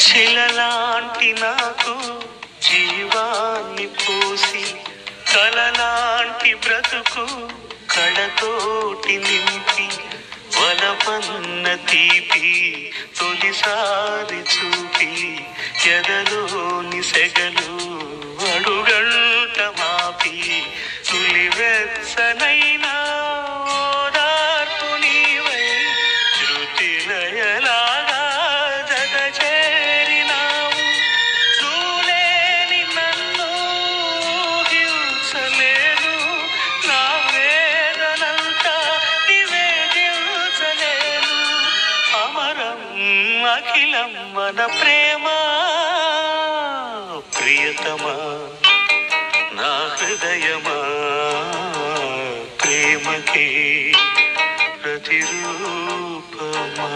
శిలలాంటి నాకు జీవాన్ని పోసి కలలాంటి బ్రతుకు కళతోటి నింపి వలపన్న తీపి తొలిసారి చూపి ఎదలోని సెగలు అడుగంట మాపి తులివెచ్చనైనా ఓదార్పు నీవై శృతిలయలాగా జత చేరినావు. నువ్వులేని నన్ను హింసలేను, నా వేదనంతా నివేదించలేను. అమరం అఖిలం మన ప్రేమ ప్రియతమా నా హృదయమా ప్రేమకి ప్రతిరూపమా.